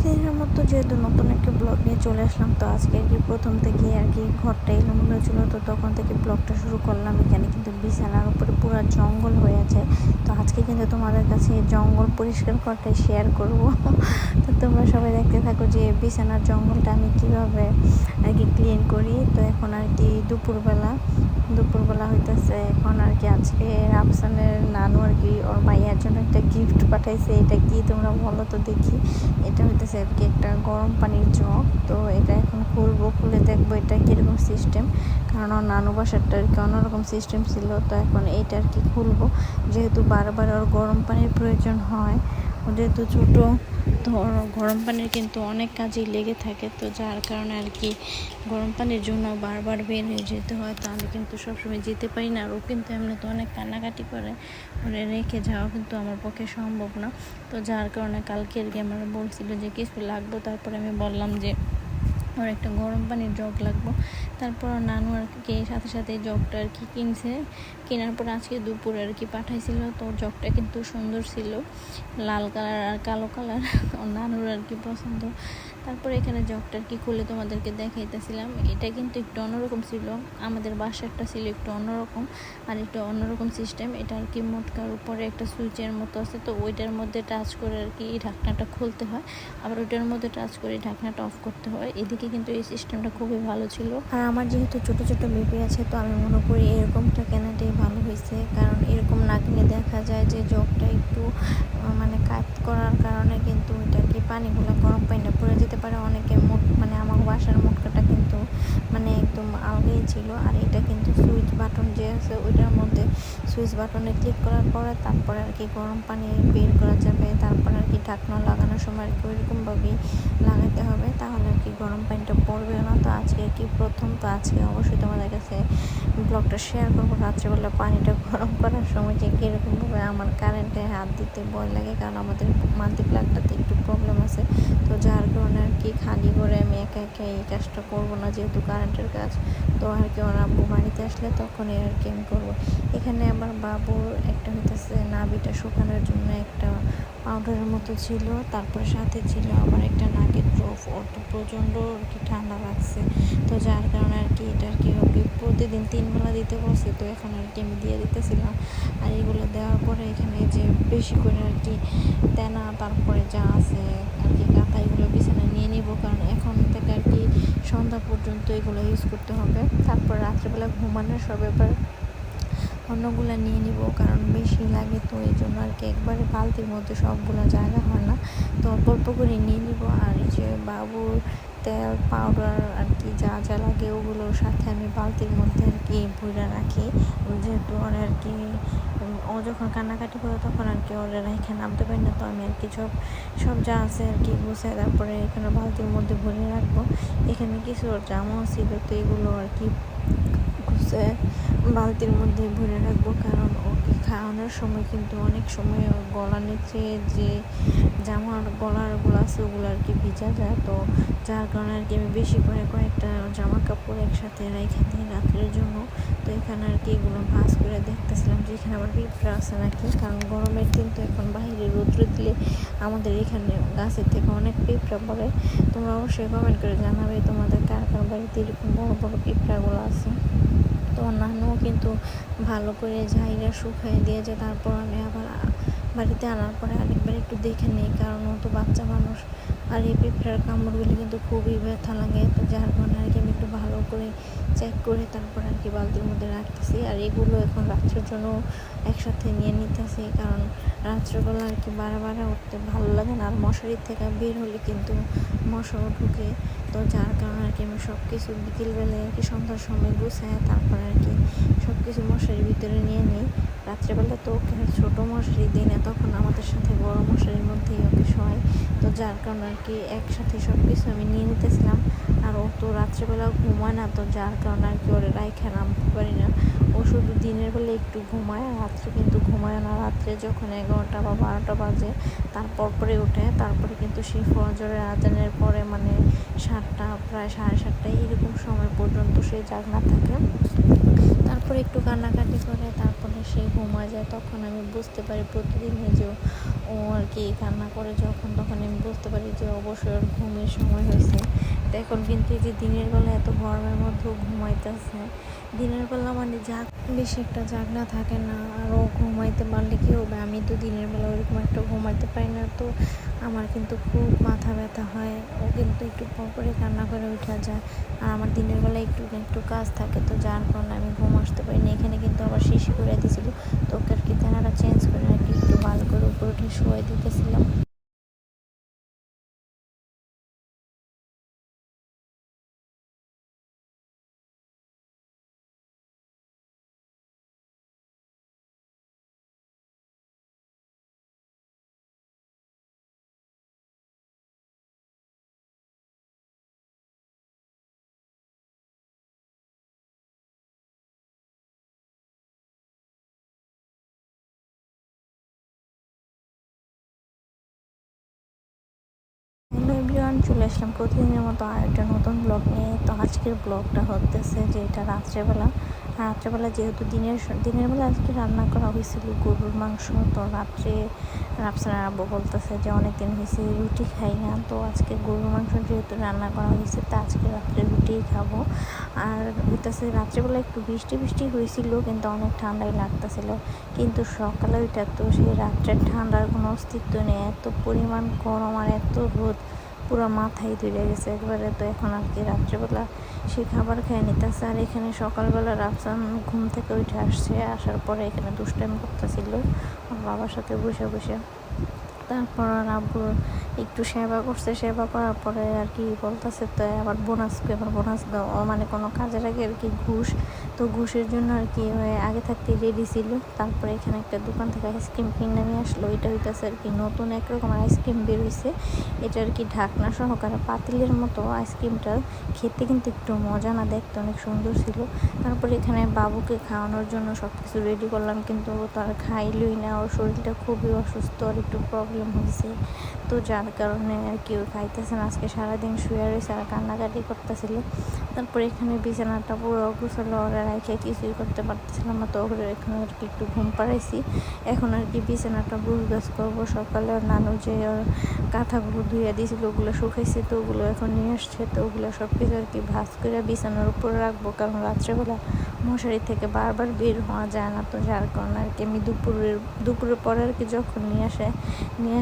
প্রতিদিনের মতো যেহেতু নতুন একটা ব্লগ নিয়ে চলে আসলাম, তো আজকে আর কি প্রথম থেকে আর কি ঘরটা এলোমেলো ছিল, তো তখন থেকে ব্লগটা শুরু করলাম। এখানে কিন্তু বিছানার উপরে পুরো জঙ্গল হয়ে আছে। তো আজকে কিন্তু তোমাদের কাছে জঙ্গল পরিষ্কার করাটাই শেয়ার করব। তো তোমরা সবাই দেখতে থাকো যে বিছানার জঙ্গলটা আমি কিভাবে আর কি ক্লিন করি। তো এখন আর কি দুপুরবেলা হইতেছে এখন আর কি। আজকে রাফসানের নানু আর কি ওর ভাইয়ার জন্য একটা গিফট পাঠাইছে। এটা কি তোমরা বলো তো দেখি। এটা হইতেছে আর কি একটা গরম পানির জগ। তো এটা এখন খুলে দেখবো এটা কীরকম সিস্টেম, কারণ ওর নানু বাসারটা আর কি অন্যরকম সিস্টেম ছিল। তো এখন এইটা আর কি খুলবো, যেহেতু বারবার ওর গরম পানির প্রয়োজন হয়, ও যেহেতু ছোটো। তো ওর গরম পানির কিন্তু অনেক কাজেই লেগে থাকে, তো যার কারণে আর কি গরম পানির জন্য বারবার বের হয়ে যেতে হয়। তো আমি কিন্তু সবসময় যেতে পারি না, আর ও কিন্তু এমনি তো অনেক কান্নাকাটি করে, ওরে রেখে যাওয়া কিন্তু আমার পক্ষে সম্ভব না। তো যার কারণে কালকে আর কি আমার বলছিল যে কিছু লাগবো, তারপরে আমি বললাম যে ওর একটা গরম পানির জগ লাগবো। তারপর নানু আর কি সাথে সাথে জগটা আর কি কিনছে। কেনার পর আজকে দুপুরে আর কি পাঠাইছিল। তো জগটা কিন্তু সুন্দর ছিল, লাল কালার আর কালো কালার, ওর নানুর আর কি পছন্দ। তারপর এখানে জগটা আর কি খুলে তোমাদেরকে দেখাইতেছিলাম। এটা কিন্তু একটু অন্যরকম ছিল, আমাদের বাসারটা ছিল একটু অন্যরকম, আর একটু অন্যরকম সিস্টেম। এটা আর কি মোটকার উপরে একটা সুইচের মতো আছে, তো ওইটার মধ্যে টাচ করে আর কি ঢাকনাটা খুলতে হয়, আবার ওইটার মধ্যে টাচ করে ঢাকনাটা অফ করতে হয়। এদিকে কিন্তু এই সিস্টেমটা খুবই ভালো ছিল। আর আমার যেহেতু ছোটো ছোটো বেবি আছে, তো আমি মনে করি এরকমটা কেনাটাই ভালো হয়েছে, কারণ এরকম না কিনে দেখা যায় যে জগটা একটু মানে কাজ করার কারণে কিন্তু ওইটা কি পানিগুলো গরম পানিটা পড়ে যেতে পারে। অনেকে মানে আমার বাসার মোটকাটা কিন্তু মানে একদম আলগাই ছিল। আর এটা কিন্তু সুইচ বাটন যে আছে ওইটার মধ্যে সুইচ বাটনে ক্লিক করার পরে তারপরে আর কি গরম পানি বের করা যাবে। তারপরে আর কি ঢাকনা লাগানোর সময় আর কি ওইরকমভাবেই লাগাতে হবে, তাহলে আর কি গরম পানিটা পড়বে না। তো আজকে আর কি প্রথম, তো আজকে অবশ্যই তোমাদের কাছে ব্লগটা শেয়ার করবো রাত্রেবেলা পানিটা গরম করার সময় যে কীরকমভাবে আমার কারেন্টে হাত দিতে ভয় লাগে, কারণ আমাদের মাল্টি প্লাগটাতে একটু প্রবলেম আছে। তো যার কারণে আর কি খালি করে আমি একা একা এই কাজটা করবো না, যেহেতু কারেন্টের কাজ। তো আর কি ওর আব্বু বাড়িতে আসলে তখনই আর কি আমি করবো। এখানে আমার বাবুর একটা হইতেছে নাভিটা শুকানোর জন্য একটা পাউডারের মতো ছিল, তারপরে সাথে ছিল আবার একটা নাকের ড্রপ। ওর তো প্রচণ্ড আর কি ঠান্ডা লাগছে, তো যার কারণে আর কি এটা আর কি ওকে প্রতিদিন 3 বেলা দিতে বলছি। তো এখন আর কি আমি দিয়ে দিতেছিলাম। আর এগুলো দেওয়ার পরে এখানে যে বেশি করে আর কি তেনা, তারপরে যা আছে আর কি কাঁথা, এগুলো বিছানায় নিয়ে নিব, কারণ এখন থেকে আর কি সন্ধ্যা পর্যন্ত এগুলো ইউজ করতে হবে। তারপর রাত্রেবেলা ঘুমানোর সব ব্যাপার অন্যগুলো নিয়ে নিব, কারণ বেশি লাগে। তো এই জন্য আর কি একবারে বালতির মধ্যে সবগুলো জায়গা হয় না, তো অল্প অল্প করে নিয়ে নিব। আর এই যে বাবুর তেল পাউডার আর কি যা যা লাগে ওগুলোর সাথে আমি বালতির মধ্যে আর কি ভরে রাখি, যেহেতু ওরা আর কি ও যখন কান্নাকাটি করে তখন আর কি ওরা রেখে নামতে পারি না। তো আমি আর কি সব যা আছে আর কি গুছাই তারপরে এখানে বালতির মধ্যে ভরে রাখবো। এখানে কিছু জামাও ছিল, তো এগুলো আর কি গুছে বালতির মধ্যে ভরে রাখবো, কারণ ওকে খাওয়ানোর সময় কিন্তু অনেক সময় গলা নিচে যে জামার গলারগুলো আছে ওগুলো আর কি ভিজা যায়। তো যার কারণে আর কি আমি বেশি করে কয়েকটা জামা কাপড় একসাথে রেখে দিই রাত্রের জন্য। তো এখানে আর কি এগুলো ভাঁজ করে দেখতেছিলাম যে এখানে আবার পিঁপড়া আছে নাকি, কারণ গরমের দিন তো এখন বাইরে রৌদ্র দিলে আমাদের এখানে গাছের থেকে অনেক পিঁপড়া পড়ে। তোমরা অবশ্যই কমেন্ট করে জানাবে তোমাদের কার কার বাড়িতে এরকম বড় বড় পিঁপড়াগুলো আছে। তো নানুও কিন্তু ভালো করে ঝাইরা শুকাই দিয়েছে। তারপর আমি আবার বাড়িতে আনার পরে আরেকবার একটু দেখে নিই, কারণ ও তো বাচ্চা মানুষ, আর এই পিঁপড়ার কামড়গুলি কিন্তু খুবই ব্যথা লাগে। তো যার কারণে আর কি আমি একটু ভালো করে চেক করে তারপর আর কি বালতির মধ্যে রাখতেছি। আর এগুলো এখন রাত্রের জন্য একসাথে নিয়ে নিতেছি, কারণ রাত্রেবেলা আর কি বারে উঠতে ভালো লাগে না, আর মশারির থেকে বের হলে কিন্তু মশাও ঢুকে। তো যার কারণে আর কি আমি সব কিছু বিকেলবেলায় আর কি সন্ধ্যার সময় গুছাই তারপরে আর কি সব কিছু মশারির ভিতরে নিয়ে নিই। রাত্রেবেলা তো ওকে ছোটো মশারি দিই না, তখন আমাদের সাথে বড় মশারির মধ্যেই ওকে শোয়। তো যার কারণে আর কি একসাথে সব কিছু আমি নিয়ে নিতেছিলাম। আর ও তো রাত্রেবেলা ঘুমায় না, তো যার কারণে আর কি ওরে রাইখা নামতে পারি না। ও শুধু দিনের বেলা একটু ঘুমায়, আর রাত্রে কিন্তু ঘুমায় না। রাত্রে যখন 11টা বা 12টা বাজে তারপর পরে ওঠে, তারপরে কিন্তু সেই ফজরের আজানের পরে মানে 7টা প্রায় 7:30 এরকম সময় পর্যন্ত সে জাগনা থাকে। তারপরে একটু কান্নাকাটি করে তারপরে সে ঘুমায় যায়। তখন আমি বুঝতে পারি প্রতিদিনই যে ও আর কি কান্না করে যখন, তখন আমি বুঝতে পারি যে অবশ্যই ওর ঘুমের সময় হয়েছে। তো এখন কিন্তু এই যে দিনের বেলা এত গরমের মধ্যেও ঘুমাইতেছে। দিনের বেলা মানে বেশি একটা জাগনা থাকে না, আর ও ঘুমাইতে পারলে কী হবে, আমি তো দিনের বেলা ওরকম একটা ঘুমাইতে পারি না, তো আমার কিন্তু খুব মাথা ব্যথা হয়। ও কিন্তু একটু পরে কান্না করে উঠা যায়, আর আমার দিনের বেলা একটু একটু কাজ থাকে, তো যার কারণে আমি ঘুম আসতে পারি না। এখানে কিন্তু আবার শিশি করে দিয়েছিল, তো ওকে আর কি তেনারা চেঞ্জ করে আর কি একটু ভালো করে উপরে উঠে শুয়ে দিতেছিলাম। হ্যালো এভরিওয়ান, চলে আসলাম প্রতিদিনের মতো আরেকটা নতুন ব্লগ নিয়ে। তো আজকের ব্লগটা হতেছে যে এটা রাত্রেবেলা যেহেতু দিনের বেলা আজকে রান্না করা হয়েছিল গরুর মাংস, তো রাত্রে রাফসানা আব্বু বলতেছে যে অনেক দিন হয়েছে রুটি খাই না, তো আজকে গরুর মাংস যেহেতু রান্না করা হয়েছে, তো আজকে রাত্রে রুটিই খাবো। আর হইতেছে রাত্রেবেলা একটু বৃষ্টি বৃষ্টি হয়েছিল, কিন্তু অনেক ঠান্ডাই লাগতেছিল। কিন্তু সকালে ওইটা তো সেই রাত্রের ঠান্ডার কোনো অস্তিত্ব নেই, এত পরিমাণ গরম আর এত রোদ, পুরো মাথায় ধরে গেছে একবারে। তো এখন আর কি রাত্রেবেলা সে খাবার খেয়ে নিতেছে, আর এখানে সকালবেলা রাফসান ঘুম থেকে উঠে আসছে, আসার পরে এখানে দুষ্টামি করতেছিল ওর বাবার সাথে বসে বসে। তারপর আর আব্বুর একটু সেবা করছে, সেবা করার পরে আর কি বলতেছে তো আবার বোনাস দাও, মানে কোনো কাজের আগে আর কি ঘুষ, তো ঘুষের জন্য আর কি আগে থাকতে রেডি ছিল। তারপরে এখানে একটা দোকান থেকে আইসক্রিম কিনে নিয়ে আসলো, এটা হইতেছে আর কি নতুন একরকম আইসক্রিম বের হয়েছে। এটা আর কি ঢাকনা সহকারে পাতিলের মতো আইসক্রিমটা, খেতে কিন্তু একটু মজা না, দেখতে অনেক সুন্দর ছিল। তারপরে এখানে বাবুকে খাওয়ানোর জন্য সব কিছু রেডি করলাম, কিন্তু ও তো আর খাইলই না, ওর শরীরটা খুবই অসুস্থ আর একটু প্রবলেম হয়েছে, তো যার কারণে আর কি ও খাইতেছে না। আজকে সারাদিন শুয়ে রয়েছে আর কান্নাকাটি করতেছিল। তারপরে এখানে বিছানাটা পুরো গোছালো, ওরা রেখে কিছুই করতে পারতেছিলাম না, তো ওরা এখানে আর কি একটু ঘুম পাড়াইছি। এখন আর কি বিছানাটা গুছগাছ করবো। সকালে ওর নানু যে ওর কাঁথাগুলো ধুয়ে দিয়েছিল ওগুলো শুকাইছে, তো ওগুলো এখন নিয়ে আসছে, তো ওগুলো সব কিছু আর কি ভাঁজ করে বিছানার উপরে রাখবো, কারণ রাত্রেবেলা মশারি থেকে বারবার বের হওয়া যায় না, তো যার কারণে আর কি আমি দুপুরের পরে আর কি যখন নিয়ে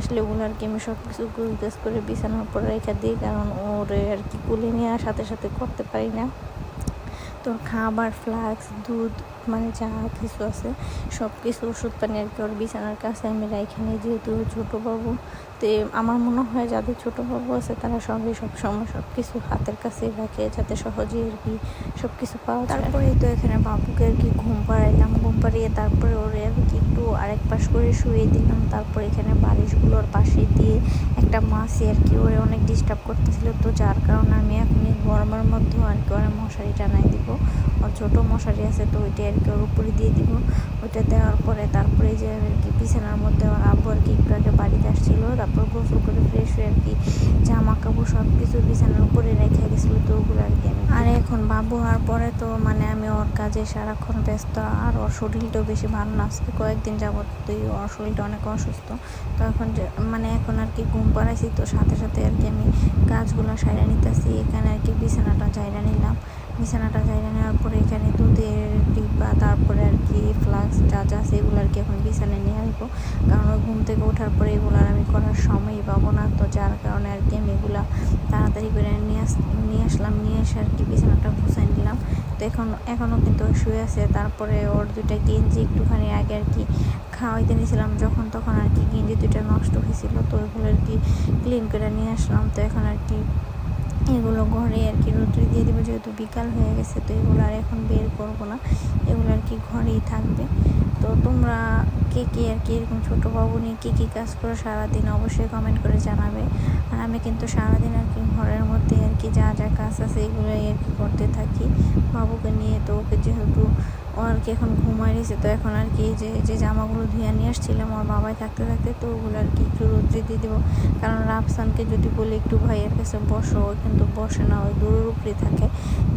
আসলে ওগুলো আর কি আমি সব কিছু গুছগাছ করে বিছানার উপরে রেখে দিই, কারণ ওরে আর কি কুলে নেওয়ার সাথে সাথে করতে পারি না। তো খাবার, ফ্লাক্স, দুধ, মানে যা কিছু আছে সব কিছু, ওষুধ পানি আর কি ওর বিছানার কাছে আমি রাইখে নিই, যেহেতু ছোটো বাবু। তো আমার মনে হয় যাদের ছোটো বাবু আছে তারা সবসময় সব কিছু হাতের কাছেই রাখে, যাতে সহজেই আর কি সব কিছু পাওয়া যায়। তারপরে তো এখানে বাবুকে আর কি ঘুম পাড়াইলাম, ঘুম পাড়িয়ে তারপরে ওরে আর কি একটু আরেক পাশ করে শুয়ে দিলাম। তারপরে এখানে বালিশগুলোর পাশে দিয়ে একটা মাছি আর কি ওরে অনেক ডিস্টার্ব করতেছিল, তো যার কারণে আমি এখন গরমের মধ্যেও আর কি ওরা মশারি টানাই দিব। ওর ছোটো মশারি আছে, তো ওইটা আর কি ওর উপরে দিয়ে দিব। ওইটা দেওয়ার পরে তারপরে যে আর কি বিছানার মধ্যে আমার আব্বু আর কি একটু আগে বাড়িতে আসছিলো, তারপর গোসল করে ফ্রেশ হয়ে আর কি জামা কাপড় সব কিছু বিছানার উপরে রেখে গেছিলো, তো ওগুলো আর কি আমি। আর এখন বাবু হওয়ার পরে তো মানে আমি ওর কাজে সারাক্ষণ ব্যস্ত, আর ওর শরীরটাও বেশি ভালো না, আজকে কয়েকদিন যাবত ওর শরীরটা অনেক অসুস্থ। তো এখন মানে এখন আর কি ঘুম পাড়াইছি, তো সাথে সাথে আর কি আমি কাজগুলো সাইরা নিতেছি। এখানে আর কি বিছানাটা ঝাইরা নিলাম, বিছানাটা ঝাইরা নেওয়ার পরে এখানে দুধের ডিব্বা, তারপরে আর কি ফ্লাক্স যা যা আছে এগুলো আর কি এখন বিছানায় নিয়ে আসবো, কারণ ওই ঘুম থেকে ওঠার পরে এগুলো আর আমি করার সময়ই পাবো না, তো যার কারণে আর কি আমি এগুলো তাড়াতাড়ি করে নিয়ে আসলাম, নিয়ে এসে আর কি বিছানাটা গুছাই নিলাম। তো এখনও কিন্তু শুয়ে আছে। তারপরে ওর দুইটা গেঞ্জি একটুখানি আগে আর কি খাওয়াইতে নিয়েছিলাম, যখন তখন আর কি গেঞ্জি দুইটা নষ্ট হয়েছিল, তো ওইগুলো আর কি ক্লিন করে নিয়ে আসলাম। তো এখন আর কি এগুলো ঘরে আর কি রোদ্রে দিয়ে দেবো, যেহেতু বিকাল হয়ে গেছে, তো এগুলো আর এখন বের করবো না, এগুলো আর কি ঘরেই থাকবে। তো তোমরা কে কে আর কি এরকম ছোটো বাবু নিয়ে কী কী কাজ করো সারাদিন অবশ্যই কমেন্ট করে জানাবে। আর আমি কিন্তু সারাদিন আর কি ঘরের মধ্যে আর কি যা যা কাজ আছে এগুলোই আর কি করতে থাকি বাবুকে নিয়ে। তো ওকে যেহেতু ও আর কি এখন ঘুমাই রয়েছে। তো এখন আর কি যে জামাগুলো ধুয়ে নিয়ে আসছিলাম ওর বাবাই থাকতে থাকতে, তো ওগুলো আর কি একটু রোদ্রে দিয়ে দেবো। কারণ রাফসানকে যদি বলি একটু ভাইয়ের কাছে বসো, ও কিন্তু বসে না, ওই দূরের উপরে থাকে।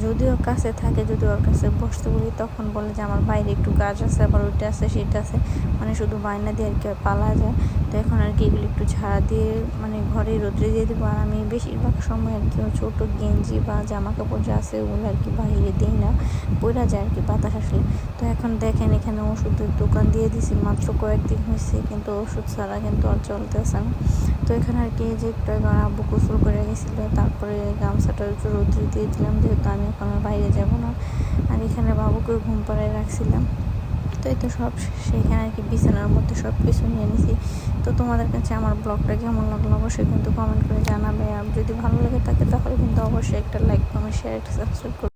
যদিও কাছে থাকে, যদি ওর কাছে বসতে বলি তখন বলে যে আমার বাইরে একটু কাজ আছে, আবার ওইটা আছে সেটা আছে, মানে শুধু বায়না দিয়ে আর কি পালা যায়। তো এখন আর কি এগুলো একটু ঝাড়া দিয়ে মানে ঘরে রোদ্রে দিয়ে দেবো। আর আমি বেশিরভাগ সময় আর কি ছোটো গেঞ্জি বা জামা কাপড় যা আছে ওগুলো আর কি বাইরে দিই না, পড়া যায় আর কি বাতাস আসলে। তো এখন দেখেন এখানে ওষুধের দোকান দিয়ে দিছি, মাত্র কয়েকদিন হয়েছে, কিন্তু ওষুধ ছাড়া কিন্তু আর চলতেছে না। তো এখানে আর কি যে একটু একবার আব্বু গোসল করে গেছিলো, তারপরে গামছাটা একটু রোদ্রে দিয়ে দিলাম, যেহেতু আমি এখন আর বাইরে যাব না। আর এখানে বাবুকে ঘুম পাড়ায় রাখছিলাম। তো এই তো সব সেখানে আর কি বিছানার মধ্যে সব কিছু নিয়ে নিছি। তো তোমাদের কাছে আমার ব্লগটা কেমন লাগলো অবশ্যই কিন্তু কমেন্ট করে জানাবে। আর যদি ভালো লেগে থাকে তাহলে কিন্তু অবশ্যই একটা লাইক, কমেন্ট, শেয়ার, একটা সাবস্ক্রাইব করবে।